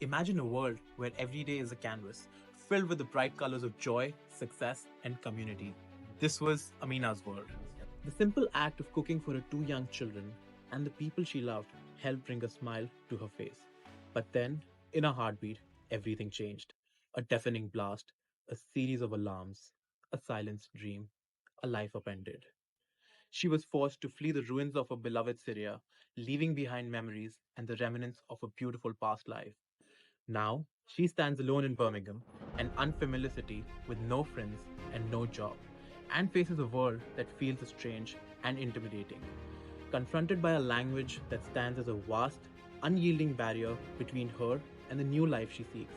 Imagine a world where every day is a canvas, filled with the bright colors of joy, success, and community. This was Amina's world. The simple act of cooking for her two young children and the people she loved helped bring a smile to her face. But then, in a heartbeat, everything changed. A deafening blast, a series of alarms, a silenced dream, a life upended. She was forced to flee the ruins of her beloved Syria, leaving behind memories and the remnants of a beautiful past life. Now, she stands alone in Birmingham, an unfamiliar city with no friends and no job, and faces a world that feels strange and intimidating. Confronted by a language that stands as a vast, unyielding barrier between her and the new life she seeks.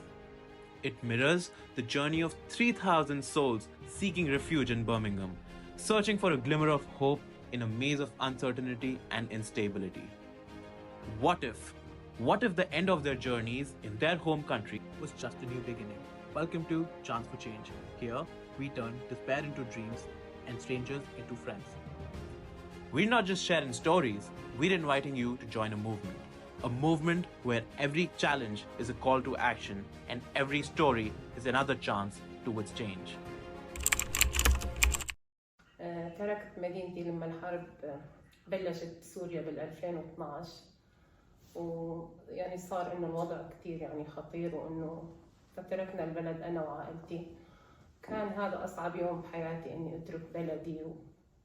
It mirrors the journey of 3,000 souls seeking refuge in Birmingham, searching for a glimmer of hope in a maze of uncertainty and instability. What if? What if the end of their journeys in their home country was just a new beginning? Welcome to Chance for Change. Here, we turn despair into dreams and strangers into friends. We're not just sharing stories, we're inviting you to join a movement. A movement where every challenge is a call to action and every story is another chance towards change. تركت مدينتي لما الحرب بلشت بسوريا بال 2012 ويعني صار إنه الوضع كتير يعني خطير وإنه فتركنا البلد أنا وعائلتي. كان هذا أصعب يوم بحياتي إني أترك بلدي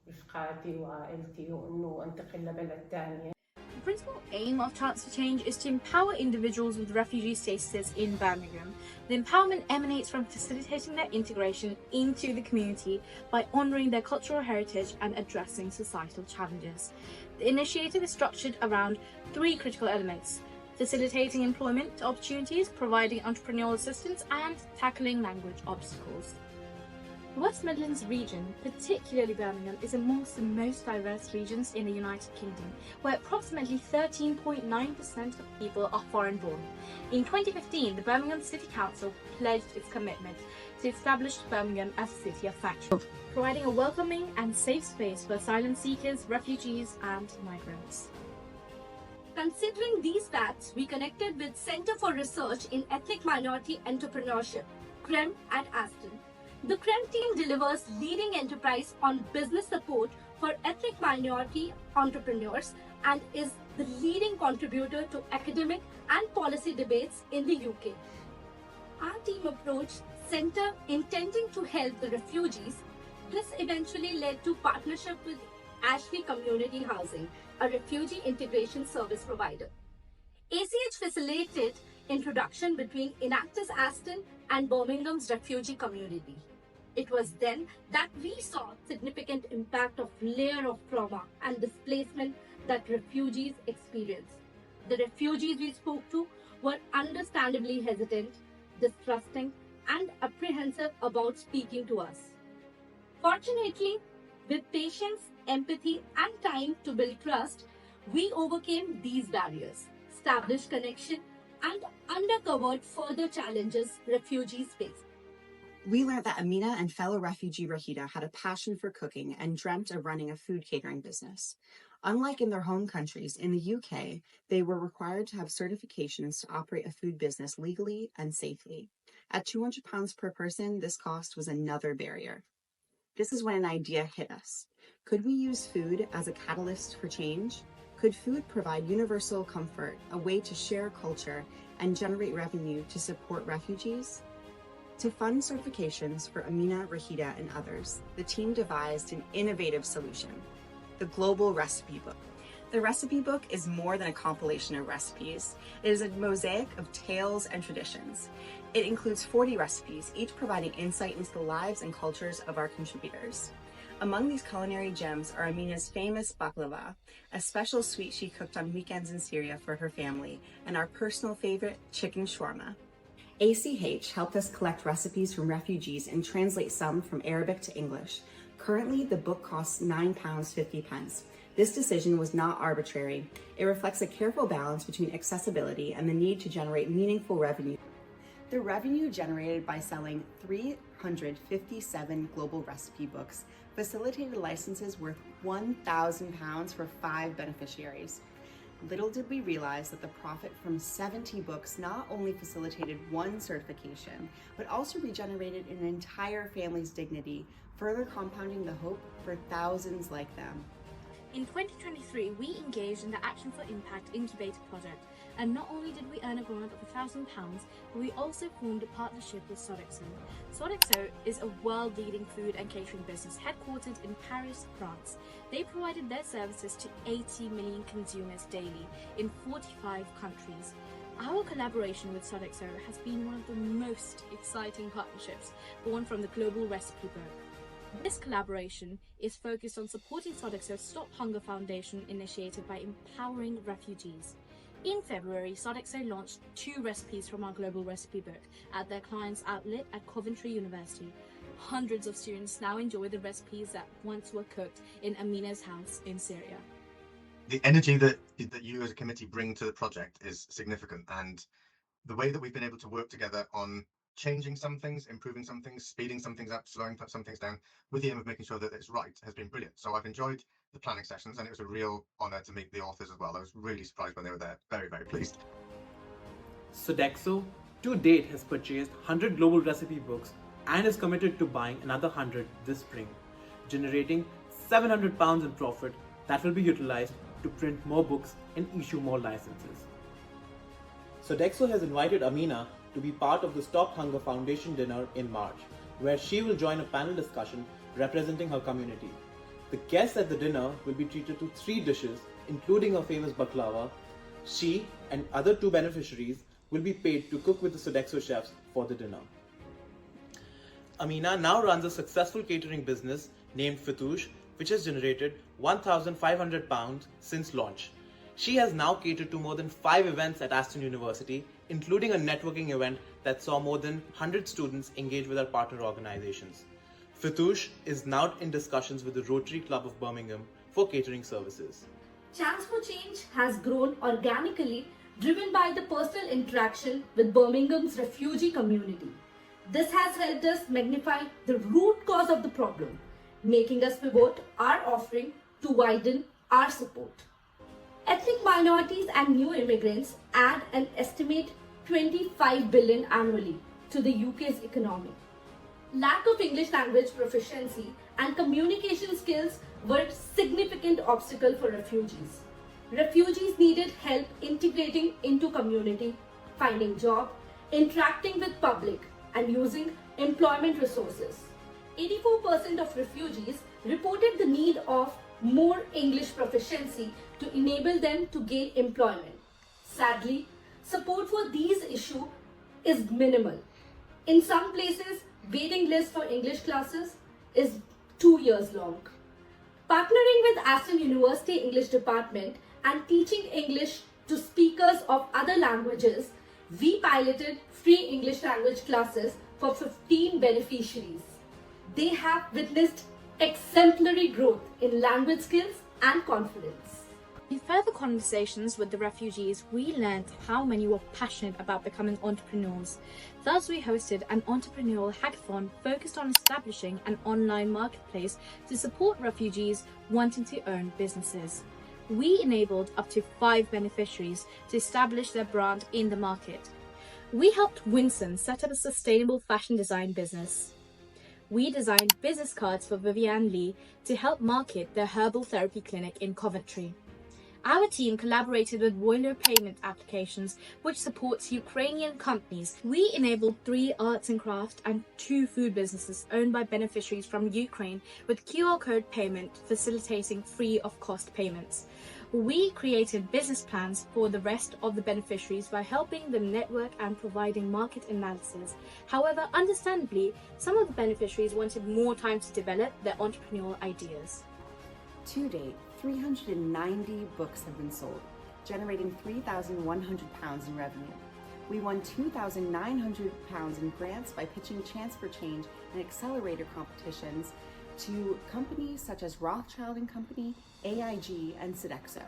ورفقاتي وعائلتي وإنه أنتقل لبلد تانية. The principal aim of Chance for Change is to empower individuals with refugee statuses in Birmingham. The empowerment emanates from facilitating their integration into the community by honouring their cultural heritage and addressing societal challenges. The initiative is structured around three critical elements: facilitating employment opportunities, providing entrepreneurial assistance, and tackling language obstacles. The West Midlands region, particularly Birmingham, is amongst the most diverse regions in the United Kingdom, where approximately 13.9% of people are foreign-born. In 2015, the Birmingham City Council pledged its commitment to establish Birmingham as a city of factories, providing a welcoming and safe space for asylum seekers, refugees, and migrants. Considering these facts, we connected with Centre for Research in Ethnic Minority Entrepreneurship, CREM at Aston. The CREM team delivers leading enterprise on business support for ethnic minority entrepreneurs and is the leading contributor to academic and policy debates in the UK. Our team approached Centre intending to help the refugees. This eventually led to partnership with Ashley Community Housing, a refugee integration service provider. ACH facilitated introduction between Enactus Aston and Birmingham's refugee community. It was then that we saw significant impact of layer of trauma and displacement that refugees experience. The refugees we spoke to were understandably hesitant, distrusting, and apprehensive about speaking to us. Fortunately, with patience, empathy, and time to build trust, we overcame these barriers, established connection, and uncovered further challenges refugees face. We learned that Amina and fellow refugee Rahida had a passion for cooking and dreamt of running a food catering business. Unlike in their home countries, in the UK, they were required to have certifications to operate a food business legally and safely. At £200 per person, this cost was another barrier. This is when an idea hit us. Could we use food as a catalyst for change? Could food provide universal comfort, a way to share culture, and generate revenue to support refugees? To fund certifications for Amina, Rahida, and others, the team devised an innovative solution: the Global Recipe Book. The recipe book is more than a compilation of recipes. It is a mosaic of tales and traditions. It includes 40 recipes, each providing insight into the lives and cultures of our contributors. Among these culinary gems are Amina's famous baklava, a special sweet she cooked on weekends in Syria for her family, and our personal favorite, chicken shawarma. ACH helped us collect recipes from refugees and translate some from Arabic to English. Currently, the book costs £9.50. This decision was not arbitrary. It reflects a careful balance between accessibility and the need to generate meaningful revenue. The revenue generated by selling 357 global recipe books facilitated licenses worth £1,000 for 5 beneficiaries. Little did we realize that the profit from 70 books not only facilitated one certification, but also regenerated an entire family's dignity, further compounding the hope for thousands like them. In 2023, we engaged in the Action for Impact Incubator project, and not only did we earn a grant of £1,000, but we also formed a partnership with Sodexo. Sodexo is a world-leading food and catering business headquartered in Paris, France. They provided their services to 80 million consumers daily in 45 countries. Our collaboration with Sodexo has been one of the most exciting partnerships born from the Global Recipe Book. This collaboration is focused on supporting Sodexo's Stop Hunger Foundation initiative by empowering refugees. In February, Sodexo launched 2 recipes from our Global Recipe Book at their client's outlet at Coventry University. Hundreds of students now enjoy the recipes that once were cooked in Amina's house in Syria. The energy that you as a committee bring to the project is significant, and the way that we've been able to work together on changing some things, improving some things, speeding some things up, slowing some things down, with the aim of making sure that it's right, has been brilliant. So I've enjoyed the planning sessions, and it was a real honour to meet the authors as well. I was really surprised when they were there. Very, very pleased. Sodexo, to date, has purchased 100 global recipe books and is committed to buying another 100 this spring, generating £700 in profit that will be utilised to print more books and issue more licenses. Sodexo has invited Amina to be part of the Stop Hunger Foundation dinner in March, where she will join a panel discussion representing her community. The guests at the dinner will be treated to 3 dishes, including a famous baklava. She and other 2 beneficiaries will be paid to cook with the Sodexo chefs for the dinner. Amina now runs a successful catering business named Fitush, which has generated £1,500 since launch. She has now catered to more than 5 events at Aston University, including a networking event that saw more than 100 students engage with our partner organizations. Fitush is now in discussions with the Rotary Club of Birmingham for catering services. Chance for Change has grown organically, driven by the personal interaction with Birmingham's refugee community. This has helped us magnify the root cause of the problem, making us pivot our offering to widen our support. Ethnic minorities and new immigrants add an estimated 25 billion annually to the UK's economy. Lack of English language proficiency and communication skills were a significant obstacle for refugees. Refugees needed help integrating into community, finding job, interacting with public, and using employment resources. 84% of refugees reported the need of more English proficiency to enable them to gain employment. Sadly, support for these issues is minimal. In some places, waiting list for English classes is 2 years long. Partnering with Aston University English Department and teaching English to speakers of other languages, we piloted free English language classes for 15 beneficiaries. They have witnessed exemplary growth in language skills and confidence. In further conversations with the refugees, we learned how many were passionate about becoming entrepreneurs. Thus, we hosted an entrepreneurial hackathon focused on establishing an online marketplace to support refugees wanting to own businesses. We enabled up to 5 beneficiaries to establish their brand in the market. We helped Winston set up a sustainable fashion design business. We designed business cards for Vivian Lee to help market their herbal therapy clinic in Coventry. Our team collaborated with Woilo Payment Applications, which supports Ukrainian companies. We enabled 3 arts and crafts and 2 food businesses owned by beneficiaries from Ukraine with QR code payment, facilitating free of cost payments. We created business plans for the rest of the beneficiaries by helping them network and providing market analysis. However, understandably, some of the beneficiaries wanted more time to develop their entrepreneurial ideas. To date, 390 books have been sold, generating £3,100 in revenue. We won £2,900 in grants by pitching Chance for Change and accelerator competitions to companies such as Rothschild & Company, AIG, and Sodexo.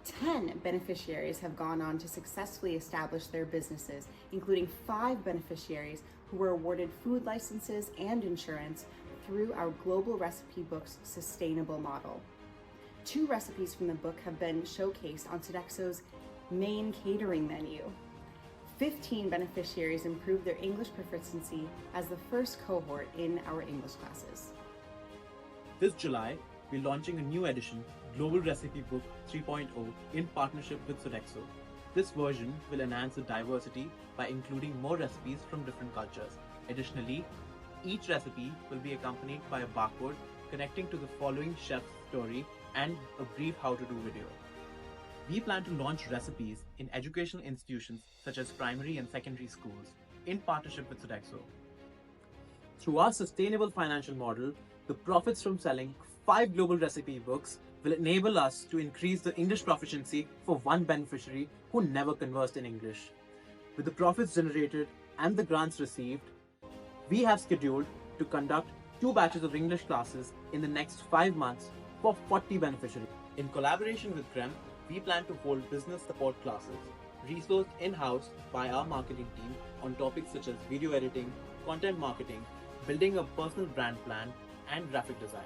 10 beneficiaries have gone on to successfully establish their businesses, including 5 beneficiaries who were awarded food licenses and insurance through our Global Recipe Book's sustainable model. 2 recipes from the book have been showcased on Sodexo's main catering menu. 15 beneficiaries improved their English proficiency as the first cohort in our English classes. This July, we're launching a new edition, Global Recipe Book 3.0, in partnership with Sodexo. This version will enhance the diversity by including more recipes from different cultures. Additionally, each recipe will be accompanied by a barcode connecting to the following chef's story and a brief how-to-do video. We plan to launch recipes in educational institutions such as primary and secondary schools in partnership with Sodexo. Through our sustainable financial model, the profits from selling 5 global recipe books will enable us to increase the English proficiency for one beneficiary who never conversed in English. With the profits generated and the grants received, we have scheduled to conduct 2 batches of English classes in the next 5 months for 40 beneficiaries. In collaboration with CREM, we plan to hold business support classes, resourced in-house by our marketing team on topics such as video editing, content marketing, building a personal brand plan, and graphic design.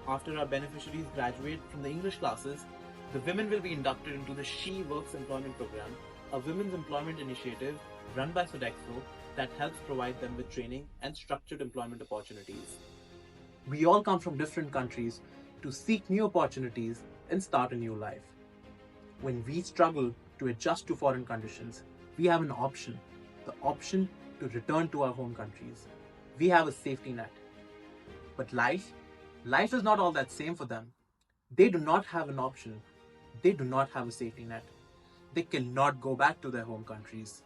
After our beneficiaries graduate from the English classes, the women will be inducted into the She Works Employment Program, a women's employment initiative run by Sodexo that helps provide them with training and structured employment opportunities. We all come from different countries to seek new opportunities and start a new life. When we struggle to adjust to foreign conditions, we have an option, the option to return to our home countries. We have a safety net. But life is not all that same for them. They do not have an option. They do not have a safety net. They cannot go back to their home countries.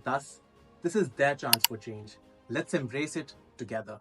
Thus, this is their chance for change. Let's embrace it together.